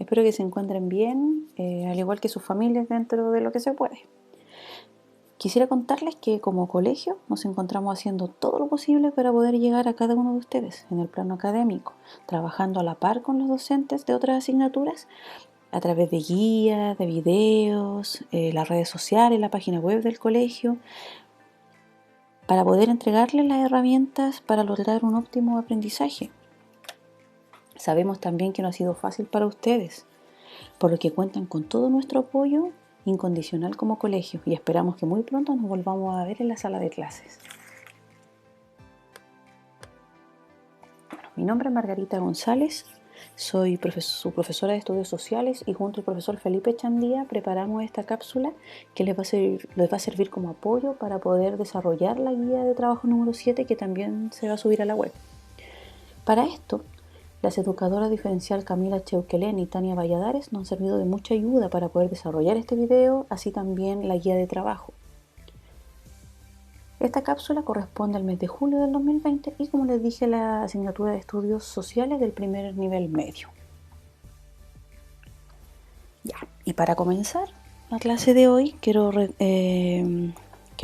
Espero que se encuentren bien, al igual que sus familias dentro de lo que se puede. Quisiera contarles que como colegio nos encontramos haciendo todo lo posible para poder llegar a cada uno de ustedes en el plano académico, trabajando a la par con los docentes de otras asignaturas a través de guías, de videos, las redes sociales, la página web del colegio, para poder entregarles las herramientas para lograr un óptimo aprendizaje. Sabemos también que no ha sido fácil para ustedes, por lo que cuentan con todo nuestro apoyo incondicional como colegio y esperamos que muy pronto nos volvamos a ver en la sala de clases. Bueno, mi nombre es Margarita González, soy su profesora de estudios sociales y junto al profesor Felipe Chandía preparamos esta cápsula que les va a servir como apoyo para poder desarrollar la guía de trabajo número 7 que también se va a subir a la web. Para esto, las educadoras diferencial Camila Cheuquelén y Tania Valladares nos han servido de mucha ayuda para poder desarrollar este video, así también la guía de trabajo. Esta cápsula corresponde al mes de julio del 2020 y, como les dije, la asignatura de estudios sociales del primer nivel medio. Ya, y para comenzar la clase de hoy quiero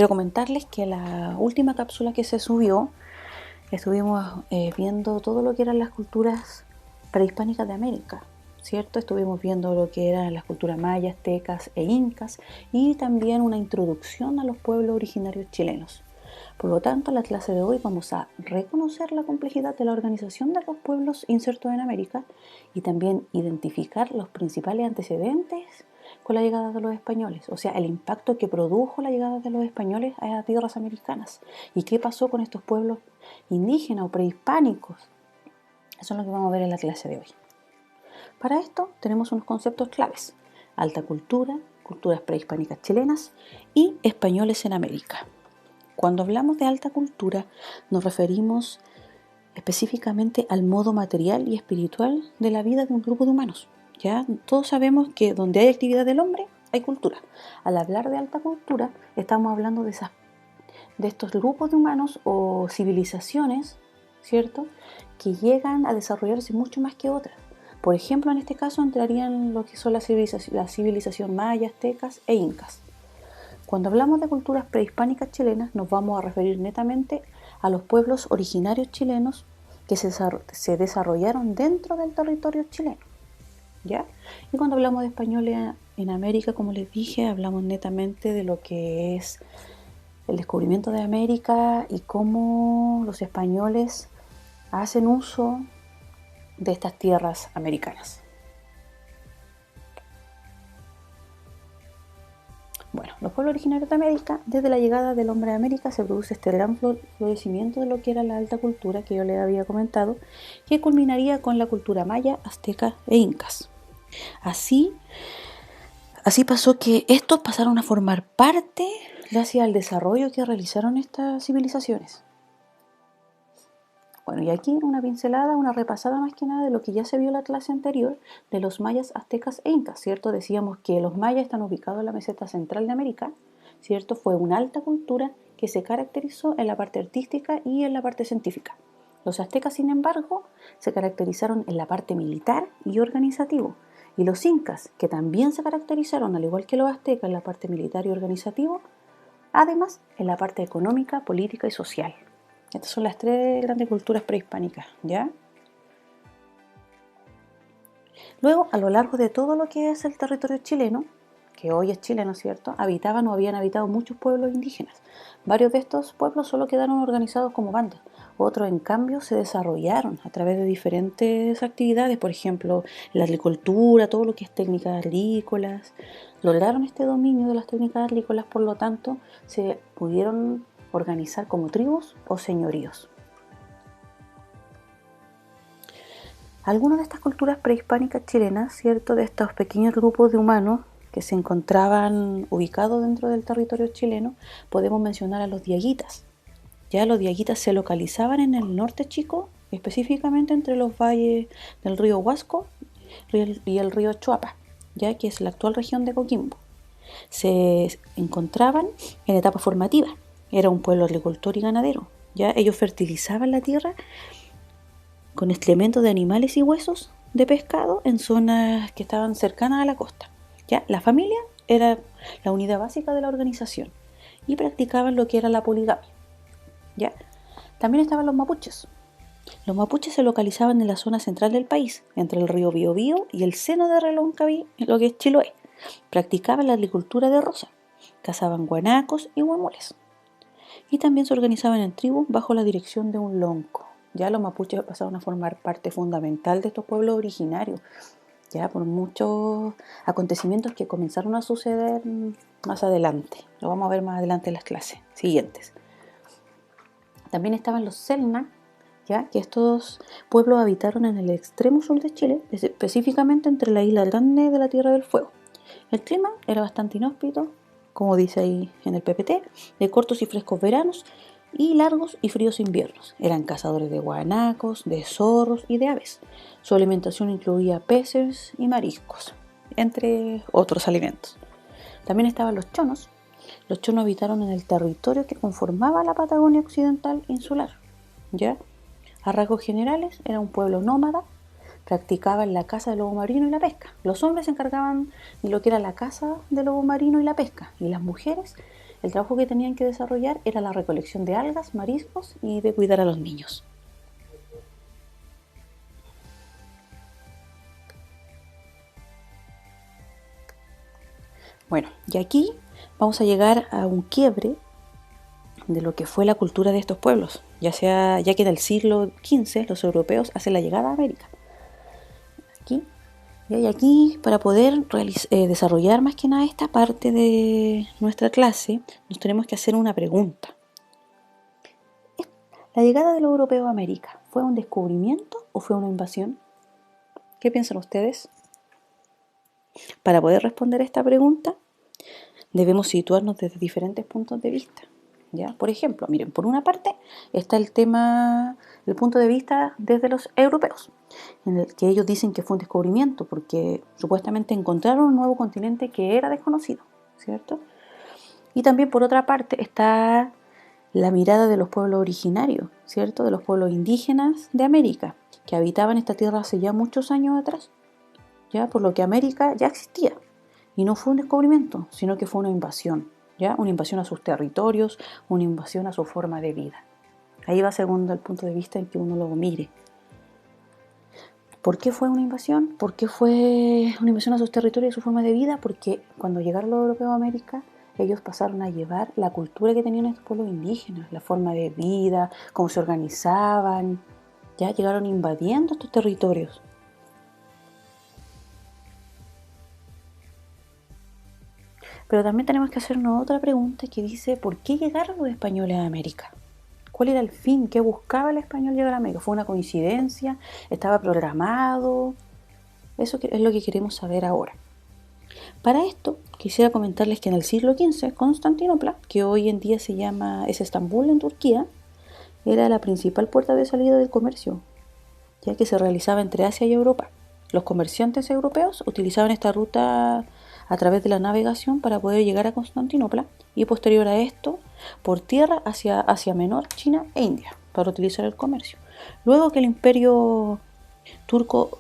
comentarles que la última cápsula que se subió estuvimos viendo todo lo que eran las culturas prehispánicas de América, ¿cierto? Estuvimos viendo lo que eran las culturas mayas, aztecas e incas y también una introducción a los pueblos originarios chilenos. Por lo tanto, en la clase de hoy vamos a reconocer la complejidad de la organización de los pueblos insertos en América y también identificar los principales antecedentes con la llegada de los españoles, o sea, el impacto que produjo la llegada de los españoles a las tierras americanas y qué pasó con estos pueblos indígenas o prehispánicos. Eso es lo que vamos a ver en la clase de hoy. Para esto tenemos unos conceptos claves: alta cultura, culturas prehispánicas chilenas y españoles en América. Cuando hablamos de alta cultura nos referimos específicamente al modo material y espiritual de la vida de un grupo de humanos. ¿Ya? Todos sabemos que donde hay actividad del hombre hay cultura. Al hablar de alta cultura estamos hablando de estos grupos de humanos o civilizaciones, ¿cierto?, que llegan a desarrollarse mucho más que otras. Por ejemplo, en este caso entrarían lo que son la civilización maya, aztecas e incas. Cuando hablamos de culturas prehispánicas chilenas nos vamos a referir netamente a los pueblos originarios chilenos que se desarrollaron dentro del territorio chileno, ¿ya? Y cuando hablamos de españoles en América, como les dije, hablamos netamente de lo que es el descubrimiento de América y cómo los españoles hacen uso de estas tierras americanas. Bueno, los pueblos originarios de América, desde la llegada del hombre a América se produce este gran florecimiento de lo que era la alta cultura que yo les había comentado, que culminaría con la cultura maya, azteca e incas. Así pasó que estos pasaron a formar parte gracias al desarrollo que realizaron estas civilizaciones. Bueno, y aquí una pincelada, una repasada más que nada de lo que ya se vio en la clase anterior de los mayas, aztecas e incas, ¿cierto? Decíamos que los mayas están ubicados en la meseta central de América, ¿cierto? Fue una alta cultura que se caracterizó en la parte artística y en la parte científica. Los aztecas, sin embargo, se caracterizaron en la parte militar y organizativo. Y los incas, que también se caracterizaron, al igual que los aztecas, en la parte militar y organizativo, además en la parte económica, política y social. Estas son las tres grandes culturas prehispánicas, ¿ya? Luego, a lo largo de todo lo que es el territorio chileno, que hoy es chileno, ¿cierto?, habitaban o habían habitado muchos pueblos indígenas. Varios de estos pueblos solo quedaron organizados como bandas. Otros, en cambio, se desarrollaron a través de diferentes actividades, por ejemplo, la agricultura, todo lo que es técnicas agrícolas. Lograron este dominio de las técnicas agrícolas, por lo tanto, se pudieron organizar como tribus o señoríos. Algunas de estas culturas prehispánicas chilenas, ¿cierto?, de estos pequeños grupos de humanos que se encontraban ubicados dentro del territorio chileno, podemos mencionar a los diaguitas. Ya los diaguitas se localizaban en el norte chico, específicamente entre los valles del río Huasco y el río Choapa, ya que es la actual región de Coquimbo. Se encontraban en etapa formativa. Era un pueblo agricultor y ganadero. ¿Ya? Ellos fertilizaban la tierra con excrementos de animales y huesos de pescado en zonas que estaban cercanas a la costa. ¿Ya? La familia era la unidad básica de la organización y practicaban lo que era la poligamia. ¿Ya? También estaban los mapuches. Los mapuches se localizaban en la zona central del país, entre el río Biobío y el seno de Reloncaví, lo que es Chiloé. Practicaban la agricultura de roza, cazaban guanacos y huemules. Y también se organizaban en tribus bajo la dirección de un lonco. Ya los mapuches pasaron a formar parte fundamental de estos pueblos originarios, ya por muchos acontecimientos que comenzaron a suceder más adelante. Lo vamos a ver más adelante en las clases siguientes. También estaban los Selknam, ya que estos pueblos habitaron en el extremo sur de Chile, específicamente entre la isla Grande de la Tierra del Fuego. El clima era bastante inhóspito, como dice ahí en el PPT, de cortos y frescos veranos y largos y fríos inviernos. Eran cazadores de guanacos, de zorros y de aves. Su alimentación incluía peces y mariscos, entre otros alimentos. También estaban los chonos. Los chonos habitaron en el territorio que conformaba la Patagonia Occidental insular. ¿Ya? A rasgos generales, era un pueblo nómada, practicaban la caza del lobo marino y la pesca. Los hombres se encargaban de lo que era la caza del lobo marino y la pesca, y las mujeres, el trabajo que tenían que desarrollar era la recolección de algas, mariscos y de cuidar a los niños. Bueno, y aquí vamos a llegar a un quiebre de lo que fue la cultura de estos pueblos, ya que en el siglo XV los europeos hacen la llegada a América. Y aquí, para poder desarrollar más que nada esta parte de nuestra clase, nos tenemos que hacer una pregunta. ¿La llegada de los europeos a América fue un descubrimiento o fue una invasión? ¿Qué piensan ustedes? Para poder responder a esta pregunta, debemos situarnos desde diferentes puntos de vista. ¿Ya? Por ejemplo, miren, por una parte está el punto de vista desde los europeos, en el que ellos dicen que fue un descubrimiento porque supuestamente encontraron un nuevo continente que era desconocido, ¿cierto? Y también por otra parte está la mirada de los pueblos originarios, ¿cierto? De los pueblos indígenas de América, que habitaban esta tierra hace ya muchos años atrás, ¿ya? Por lo que América ya existía y no fue un descubrimiento, sino que fue una invasión. ¿Ya? Una invasión a sus territorios, una invasión a su forma de vida. Ahí va según el punto de vista en que uno lo mire. ¿Por qué fue una invasión? ¿Por qué fue una invasión a sus territorios y su forma de vida? Porque cuando llegaron los europeos a América, ellos pasaron a llevar la cultura que tenían estos pueblos indígenas, la forma de vida, cómo se organizaban. Ya llegaron invadiendo estos territorios. Pero también tenemos que hacernos otra pregunta que dice, ¿por qué llegaron los españoles a América? ¿Cuál era el fin? ¿Qué buscaba el español llegar a América? ¿Fue una coincidencia? ¿Estaba programado? Eso es lo que queremos saber ahora. Para esto, quisiera comentarles que en el siglo XV, Constantinopla, que hoy en día es Estambul en Turquía, era la principal puerta de salida del comercio, ya que se realizaba entre Asia y Europa. Los comerciantes europeos utilizaban esta ruta a través de la navegación para poder llegar a Constantinopla y posterior a esto por tierra hacia Asia Menor, China e India para utilizar el comercio. Luego que el imperio turco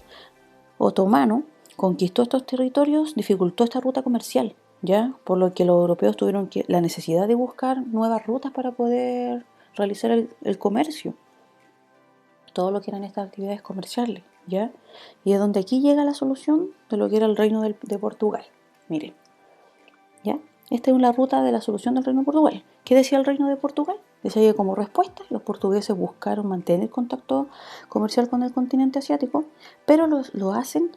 otomano conquistó estos territorios, dificultó esta ruta comercial, ¿ya? Por lo que los europeos tuvieron la necesidad de buscar nuevas rutas para poder realizar el comercio, todo lo que eran estas actividades comerciales, ¿ya? Y es donde aquí llega la solución de lo que era el reino de Portugal. Miren, ¿ya? Esta es la ruta de la solución del reino de Portugal. ¿Qué decía el reino de Portugal? Decía que como respuesta los portugueses buscaron mantener contacto comercial con el continente asiático, pero lo hacen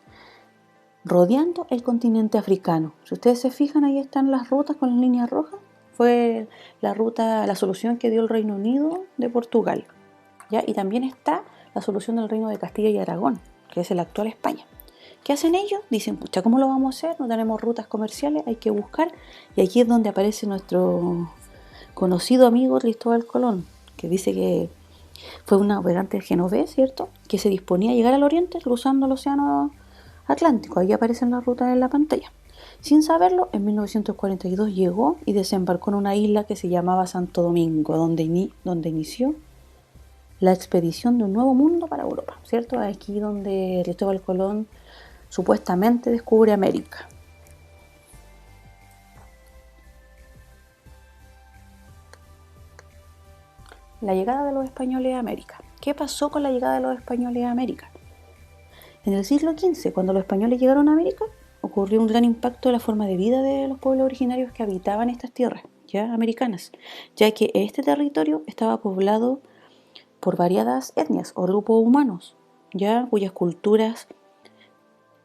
rodeando el continente africano. Si ustedes se fijan, ahí están las rutas con las líneas rojas. Fue la solución que dio el Reino Unido de Portugal, ¿ya? Y también está la solución del reino de Castilla y Aragón, que es el actual España. ¿Qué hacen ellos? Dicen, pucha, ¿cómo lo vamos a hacer? No tenemos rutas comerciales, hay que buscar. Y aquí es donde aparece nuestro conocido amigo Cristóbal Colón, que dice que fue un navegante genovés, ¿cierto? Que se disponía a llegar al oriente cruzando el océano Atlántico. Ahí aparecen las rutas en la pantalla. Sin saberlo, en 1942 llegó y desembarcó en una isla que se llamaba Santo Domingo, donde inició la expedición de un nuevo mundo para Europa, ¿cierto? Aquí donde Cristóbal Colón supuestamente descubre América. La llegada de los españoles a América. ¿Qué pasó con la llegada de los españoles a América? En el siglo XV, cuando los españoles llegaron a América, ocurrió un gran impacto en la forma de vida de los pueblos originarios que habitaban estas tierras ya americanas, ya que este territorio estaba poblado por variadas etnias o grupos humanos, ya cuyas culturas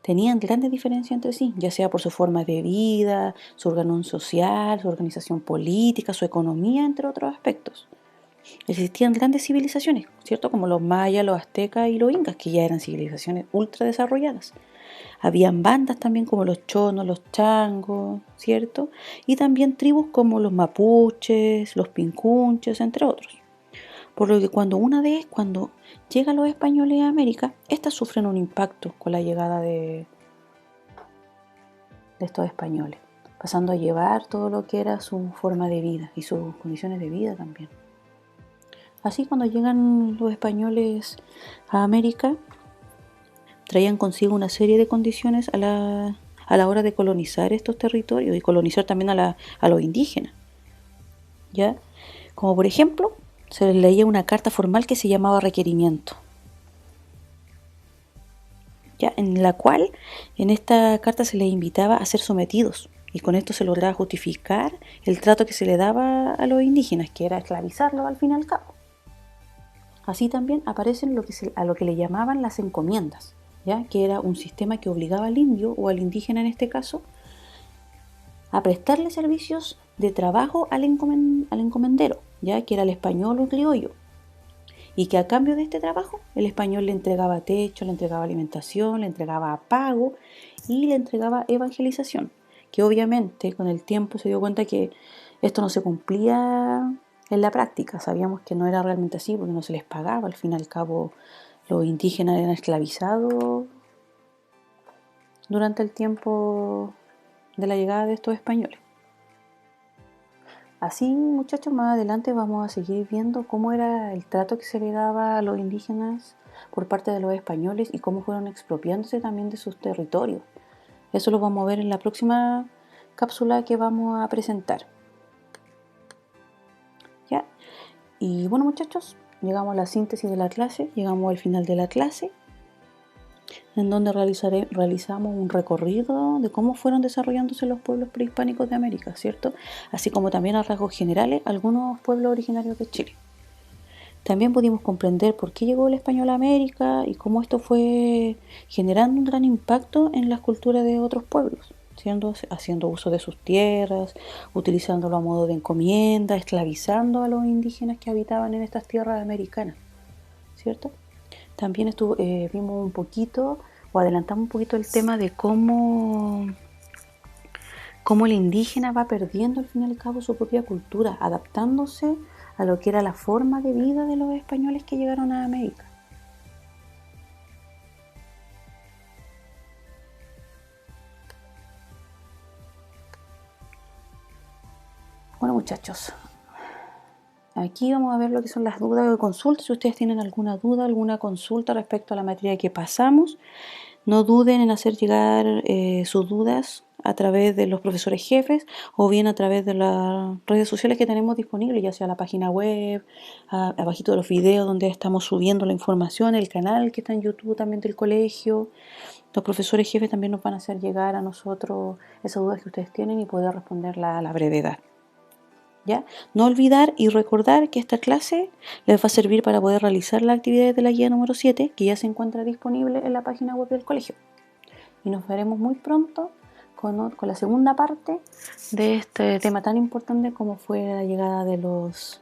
tenían grandes diferencias entre sí, ya sea por su forma de vida, su órgano social, su organización política, su economía, entre otros aspectos. Existían grandes civilizaciones, ¿cierto? Como los mayas, los aztecas y los incas, que ya eran civilizaciones ultra desarrolladas. Habían bandas también como los chonos, los changos, ¿cierto? Y también tribus como los mapuches, los pincunches, entre otros. Por lo que cuando llegan los españoles a América, estas sufren un impacto con la llegada de estos españoles, pasando a llevar todo lo que era su forma de vida y sus condiciones de vida también. Así, cuando llegan los españoles a América, traían consigo una serie de condiciones a la hora de colonizar estos territorios y colonizar también a los indígenas, ¿ya? Como por ejemplo, se les leía una carta formal que se llamaba requerimiento, ¿ya? En la cual, en esta carta se les invitaba a ser sometidos, y con esto se lograba justificar el trato que se le daba a los indígenas, que era esclavizarlos al fin y al cabo. Así también aparecen a lo que le llamaban las encomiendas, ¿ya? Que era un sistema que obligaba al indio, o al indígena en este caso, a prestarle servicios de trabajo al encomendero, ¿ya? Que era el español o criollo, y que a cambio de este trabajo el español le entregaba techo, le entregaba alimentación, le entregaba pago y le entregaba evangelización, que obviamente con el tiempo se dio cuenta que esto no se cumplía en la práctica. Sabíamos que no era realmente así porque no se les pagaba. Al fin y al cabo, los indígenas eran esclavizados durante el tiempo de la llegada de estos españoles. Así, muchachos, más adelante vamos a seguir viendo cómo era el trato que se le daba a los indígenas por parte de los españoles y cómo fueron expropiándose también de sus territorios. Eso lo vamos a ver en la próxima cápsula que vamos a presentar. ¿Ya? Y bueno, muchachos, llegamos a la síntesis de la clase, llegamos al final de la clase, en donde realizamos un recorrido de cómo fueron desarrollándose los pueblos prehispánicos de América, ¿cierto? Así como también a rasgos generales algunos pueblos originarios de Chile. También pudimos comprender por qué llegó el español a América y cómo esto fue generando un gran impacto en las culturas de otros pueblos, haciendo uso de sus tierras, utilizándolo a modo de encomienda, esclavizando a los indígenas que habitaban en estas tierras americanas, ¿cierto? También vimos un poquito, o adelantamos un poquito el tema de cómo el indígena va perdiendo al fin y al cabo su propia cultura, adaptándose a lo que era la forma de vida de los españoles que llegaron a América. Bueno, muchachos, aquí vamos a ver lo que son las dudas o consultas. Si ustedes tienen alguna duda, alguna consulta respecto a la materia que pasamos, no duden en hacer llegar sus dudas a través de los profesores jefes o bien a través de las redes sociales que tenemos disponibles, ya sea la página web, abajito de los videos donde estamos subiendo la información, el canal que está en YouTube también del colegio. Los profesores jefes también nos van a hacer llegar a nosotros esas dudas que ustedes tienen y poder responderlas a la brevedad. ¿Ya? No olvidar y recordar que esta clase les va a servir para poder realizar las actividades de la guía número 7, que ya se encuentra disponible en la página web del colegio. Y nos veremos muy pronto con la segunda parte de este tema tan importante como fue la llegada de los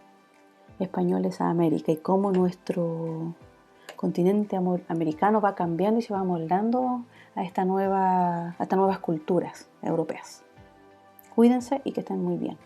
españoles a América y cómo nuestro continente americano va cambiando y se va amoldando a estas nuevas culturas europeas. Cuídense y que estén muy bien.